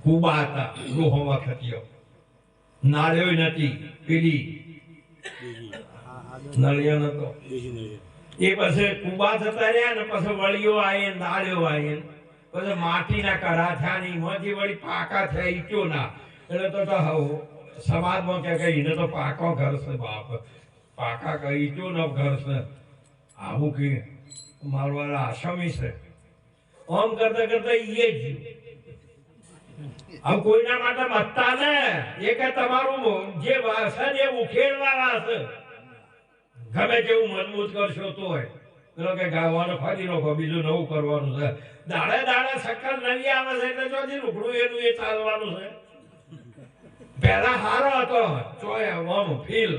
A: કુબા હતા, ગૃહો વખતીઓ નાળ્યો નથી, પેલી નળિયો નતો. એ પછી કુબા જતા રહ્યા ને પછી વળીઓ આવી, નાળ્યો આવી, પછી માટીના કરા થયા ને એમાંથી વળી પાકા થયા ઈટોના. એટલે તો સમાજમાં કે એને તો પાકો ઘર છે બાપ, પાકા કઈ ઈટોનો ઘર છે. આવું કે મારું વાળા આસામી છે. આમ કરતા કરતા એ જ હવે કોઈના માટે મતતા ને એ કે તમારું જે છે ને એ ઉખેડવાના છે. ગમે તેવું મજબૂત કરશો તોય પેલો કે ગાવાનું ફરી નાખો, બીજું નવું કરવાનું છે. દાડે દાડે શક્કર નવી આવે છે એટલે ચોથી લુકડું એનું એ ચાલવાનું છે. પહેલા હારો હતો ચોય ઓમ ફીલ,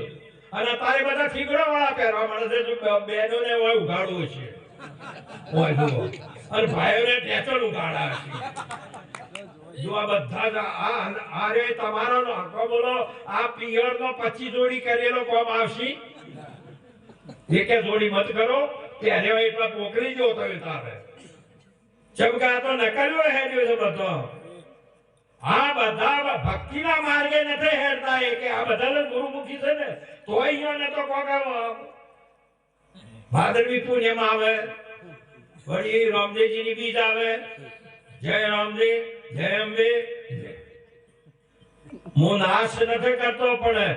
A: અને તારે બધા થીગડો વાળા પહેરવા મળે છે. બેનો ને ઉઘાડવું છે અને ભાઈઓને ટેચણ ઉઘાડા છે. જો આ બધા આ રે તમારો હકો બોલો. આ પિયર નો 25 જોડી કરેલો કોમ આવશે. એકે જોડી મત કરો ત્યારે એટલા પોકરી જો થયું તારે ચમકા તો નકલ્યો હેડ્યો છે બધો. આ બધા ભક્તિના માર્ગે નથી હેડતા. એ કે આ બધા ગુરુમુખી છે ને તો અહીંયા તો કોકા ભાદરવી પૂર્ણિમા આવે, વળી રામદેવજી ની બીજ આવે. જય રામદેવ, જય અંબે. હું નાશ નથી કરતો, પણ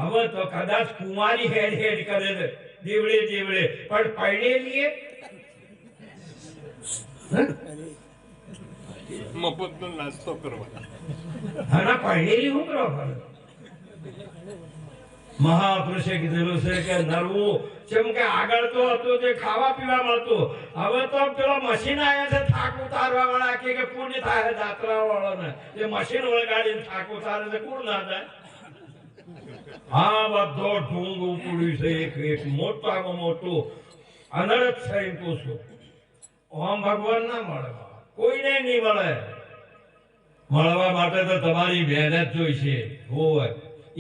A: હવે તો કદાચ કુંવારી હેડ હેડ કરે છે દેવડે દેવડે, પણ પૈણેલી
B: મફતનો નાસ્તો કરવા
A: હા પૈણેલી શું કરવા? મહાપુરુષે કીધેલું છે કે નરવું જેમ કે આગળ તો હતું તે ખાવા પીવા મળતું, હવે તો પેલો મશીન આવ્યા છે થાક ઉતારવા વાળા કે પુણ્ય થાય જાત્રા વાળો ને એ મશીન વળગાડીને થાક ઉતારે છે. કોણ ના જાય? હા બધો ઢૂંગ ઉપડ્યું છે. એક મોટામાં મોટું અનર્થ છે. એમ પૂછું ઓમ ભગવાન ના મળે, કોઈને નહીં મળે. મળવા માટે તો તમારી મહેનત જોઈશે. હોય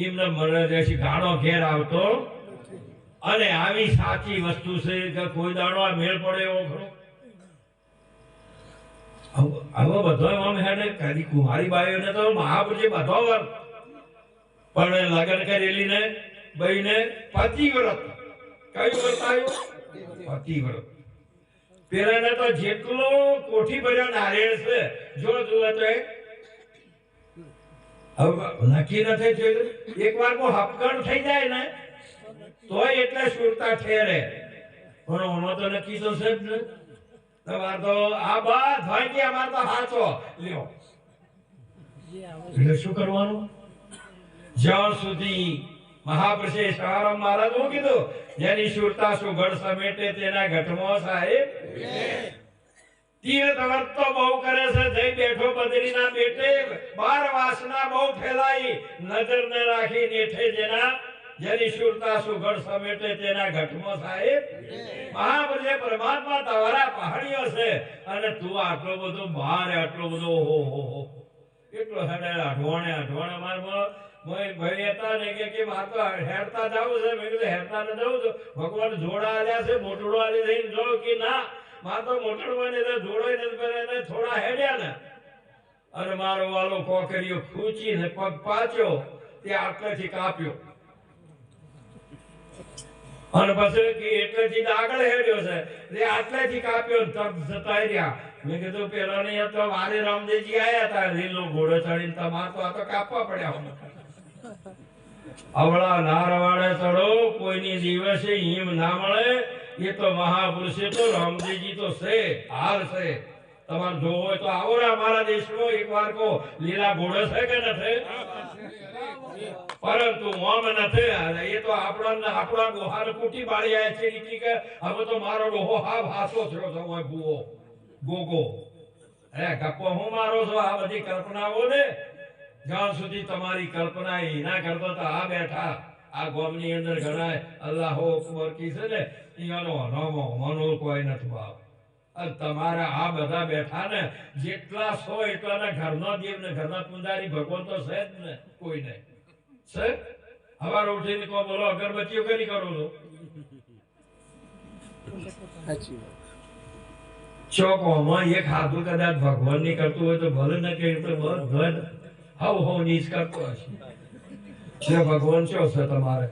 A: એમને મળે છે ગાળો ઘેર આવતો, અને આવી સાચી વસ્તુ છે કે કોઈ દાડો આ મેળ પડે એવો ખરો? આવો બધો આમ હેડે કદી કુમારી બાઈઓને તો મહાપુરુષે બધો વર્ત, પણ લગ્ન કરેલી ને બહીને પતિવ્રત. કયું વ્રત આવ્યું? પતિવ્રત. પેલાને તો જેટલો કોઠી ભર્યો નારિયેળ છે જો જુએ તો હવે નક્કી નથી થયું. એકવાર કો હપકણ થઈ જાય ને તોય એટલે સુરતા ઠેરે, પણ ઓનો તો નક્કી તો છે જ ને. તમાર તો આ બાદ હોય કે અમાર તો હાચો લ્યો. એટલે શું કરવાનું? જ્યાં સુધી મહાપુરુષે સહારામ મહારાજ શું કીધું? જેની સુરતા સુગઢ સમેટે તેના ઘટમાં સાહેબ તીર્થ વર્ત તો બહુ કરે છે. જઈ બેઠો બદરીના બેટે 12 વાસના બહુ ફેલાઈ, નજર ન રાખી નેઠે જેના જેની સુરતા સુગઢ સમેટે તેના ઘટમાં સાહેબ. મહાપુરુષે પરમાત્મા તમારા પહાડીઓ છે અને તું આટલો બધો બહાર આટલો બધો હો એટલો હેડે અઢવાણે મારમાં ભાઈ હતા ને કે માર તો હેડતા જાવું છે. મેં કીધું હેડતા ન જાઉં તો ભગવાન જોડા આલ્યા છે, મોટડો આલી થઈને જો કે ના માર તો મોટડો ને જોડો ને થોડા હેડ્યા ને અને મારો વાલો કોકરીઓ ખૂચીને પગ પાચ્યો તે આટલેથી કાપ્યો અને પછી કે એટલેથી આગળ હેડ્યો છે તે આટલેથી કાપ્યો તબ જતા રહ્યા. મેં કીધું પેલો ને તો વારે રામદેવજી આયા હતા લીલો ઘોડો ચડીને, તમાર તો આ તો કાપવા પડ્યા. અવળા નારવાડે ચડો કોઈની દિવસે હિમ ના મળે. એ તો મહાપુરુષે તો રામદેવજી તો છે, હાલ છે. તમારે જોવો હોય તો આવો ને અમારા દેશમાં એકવાર કો લીલા ઘોડો છે કે નથી? પરંતુ મોમ નથી. એ તો આપણા ડોહાને કુટી બાળી આવે છે કે હવે તો મારો ડોહો હાવ હાસો થયો છે. ભૂવો ગોગો ગપ્પો હું મારો છો? આ બધી કલ્પનાઓ ને જ્યાં સુધી તમારી કલ્પના એના કરતો તો આ બેઠા આ ગામની અંદર ઘણા અલ્લાહો અકબર કી છે ને એનો હરામો મનો કોઈ નથી ભાવ. અને તમારા આ બધા બેઠા ને જેટલા સો એટલાના ઘરના દેવ ને ઘરના પૂજારી ભગવાન તો છે જ ને કોઈ નહીં છે. હવારે ઉઠીને કહો બોલો અગરબત્તીઓ કરી કરો છો ચોકોમાં એક હાથું કદાચ ભગવાન ની કરતું હોય તો ભલે ન કે તો ભગવાન હવ હવ નીચ કરતો હશે. જે ભગવાન શું છે તમારે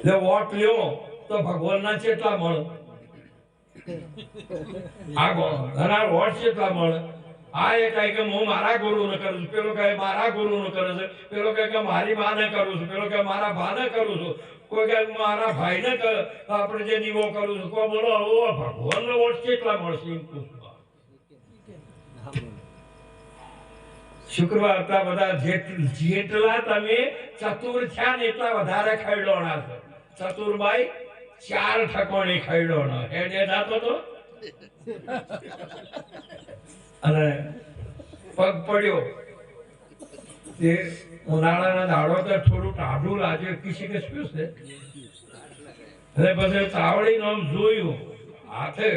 A: જે વોટ લ્યો તો ભગવાન ના કેટલા મળે ઘણા વોટ કેટલા મળે. આ એ કહે કે હું મારા ગુરુ ને કરું છું, પેલો કહે મારા ગુરુ નું કરે છે, પેલો કહે કે મારી માં ને કરું છું, પેલો કે મારા ભા ને કરું છું, કોઈ કહે મારા ભાઈ ને આપણે જે દીવો કરું છું. કોઈ બોલો ભગવાન નો વોટ કેટલા મળશે એમ પૂછવા. શુક્રવાર એટલા બધા જેટલા તમે ચતુર થયા ને એટલા વધારે ખૈડોણા છો. ચતુરબાઈ 4 ઠકોણી ખૈડોણો એને જાતો તો અને પગ પડ્યો તે ઉનાળાના દાડો તો થોડું ટાઢું લાગ્યું કિસી કે શું છે અને પછી ચાવડીને આમ જોયું હાથે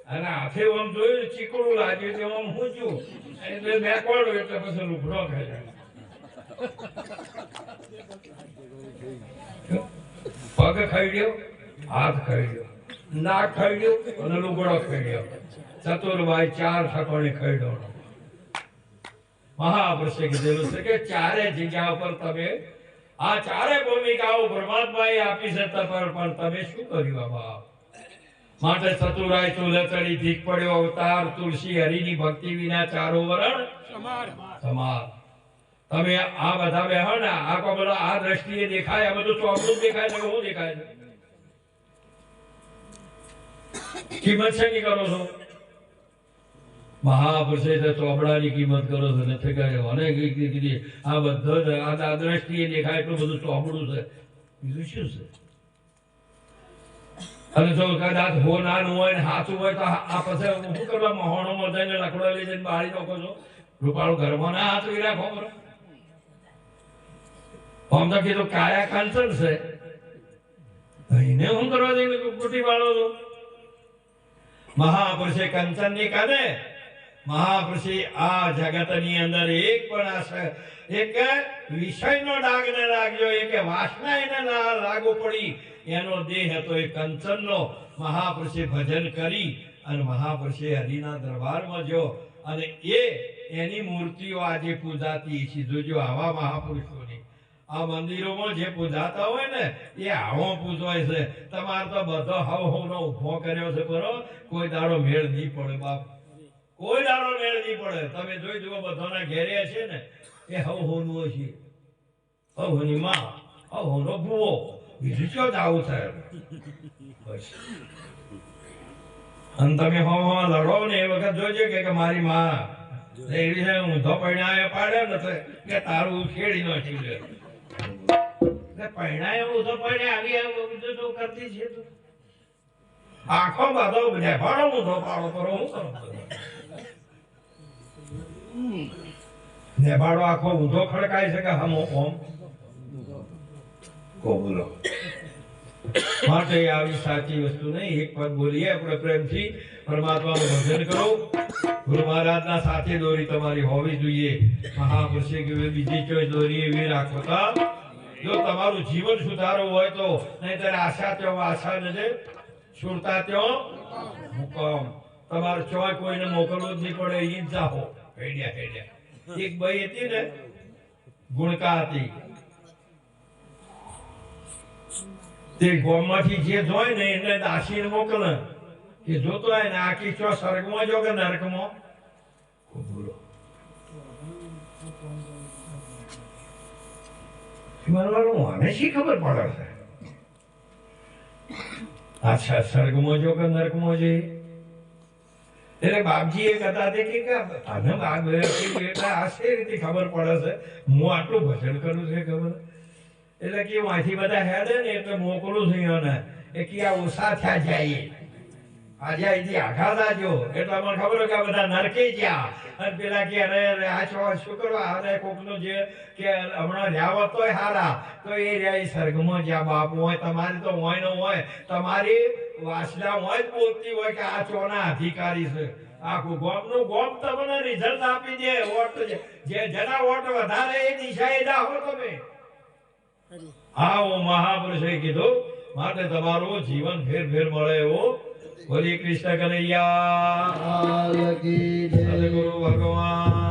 A: અને હાથે આમ જોયું ચીકણું લાગ્યું તે આમ પૂછ્યું એટલે બેકવાડું એટલે પછી લુગડો ખાઈ પગ ખાઈ હાથ ખાઈ નાક ખાઈ અને લુગડો ખાઈ ચતુરભાઈ 4 ઠકોણી ખાઈ. મહાપુરુષે કીધેલું છે કે ચારે જગ્યા ઉપર તમે આ ચારે ભૂમિકાઓ પરમાત્માએ આપી છે પણ તમે શું કર્યું બાપ માટે ચતુરાય ચૂલે ચડી ધીક પડ્યો અવતાર તુલસી હરિની ભક્તિ વિના ચારો વરણ સમાર. તમે આ બધા બેહો ને આ કો બોલો આ દ્રષ્ટિએ દેખાય આ બધું ચોપડું દેખાય છે હું દેખાય છે કિંમત છે ની કરો છો. મહાપુરુષે તો ચોપડાની કિંમત કરો છો નથી કર્યો અને કીધી આ બધો આ દ્રષ્ટિએ દેખાય એટલું બધું ચોપડું છે બીજું શું છે. અને જો કદાચ હો નાનું હોય ને સાચું હોય તો આ પછી શું કરવા મહોણોમાં જઈને લકડો લઈ જઈને બાળી નાખો છો. રૂપાળું ઘરમાં ના હાથવી રાખો બરો. આમ તો કીધું કાયા કાંચન છે એને હું કરવા જઈને કુટી વાળો છો. મહાપુરુષે કંચન ની કાઢે. મહાપુરુષે આ જગત ની અંદર એક પણ એક વિષયનો ડાગ ન લાગ્યો એક વાસના એને ના લાગુ પડી. એનો દેહ હતો એ કંચનનો. મહાપુરુષે ભજન કરી અને મહાપુરુષે હરિના દરબારમાં જો અને એની મૂર્તિઓ આજે પૂજાતી સીધું જો આવા મહાપુરુષોની આ મંદિરોમાં જે પૂજાતા હોય ને એ આવો પૂજવાય છે. તમારે તો બધો હવનો ઉભો કર્યો છે બરો કોઈ દાડો મેળ નહીં પડે બાપ કોઈ દાડો મેળ નહીં પડે. તમે જોઈ જુઓ બધાના ઘેરે છે ને એ હવનું છે હવની માં હવનો ભૂવો બીજું શું જ આવું થાય બસ. અને તમે લડો ને એ વખત જોજો કે મારી માં એવી છે ઊંધો પૈણા પાડ્યો નથી કે તારું ખેડી નો છે પૈણા ઊંધો પડે આવી બીજું તો કરતી છે તું આખો બધો નેભાડો ઊંધો પાડો કરો હું કરો નેભાડો આખો ઊંધો ખડકાય છે કે હમો ઓમ કોબલો માટે આવી સાચી વસ્તુ નહીં. એક પદ બોલીએ આપણે પ્રેમથી પરમાત્માનું ભજન કરો. ગુરુ મહારાજના સાથે દોરી તમારી હોવી જોઈએ. મહાપુરુષે કે બીજી કોઈ દોરી એવી રાખતા જો તમારું જીવન સુધારવું હોય તો નહીંતર આશા ત્યાં આશા નજે સુરતા ત્યાં મુકામ. તમારે ચોય કોઈને મોકલવું જ નહીં પડે એ જ જાહો હેડ્યા હેડ્યા. એક ભાઈ હતી ને ગુણકા હતી તે ગોમમાંથી જે જોય ને એને દાસીને મોકલે કે જોતો હોય ને આખી ચો સ્વર્ગમાં જો કે નરકમાં બોલો મને શી ખબર પડે છે. અચ્છા સ્વર્ગમાં જો કે નરકમાં જઈ એટલે બાપજી એ કહેતા હતા કે તને આ રીતે ખબર પડે છે હું આટલું ભજન કરું છે ખબર એટલે કે અહીંથી બધા હેડે ને એટલે મોકલું છું એને એ કે આ ઓછા થયા જાય આજે અહીંથી આઘા જાજો એટલે મને ખબર હોય કે આ બધા નરકે ગયા અને પેલા કે અરે અરે આ શું કરવા અરે કોકનું જે કે હમણાં રહ્યા તોય હારા તો એ રહ્યા સ્વર્ગમાં જ્યાં બાપુ હોય તમારી તો હોય ન હોય તમારી વાસના હોય જ બોલતી હોય કે આ ચોના અધિકારી છે આખું ગોમનું ગોમ તમને રિઝલ્ટ આપી દે વોટ જે જેના વોટ વધારે એ દિશાએ જાઓ તમે હા હું મહાપુરુષે કીધું માટે તમારું જીવન ફેર ફેર મળે એવું બોલી કૃષ્ણ કનૈયા સદગુરુ ભગવાન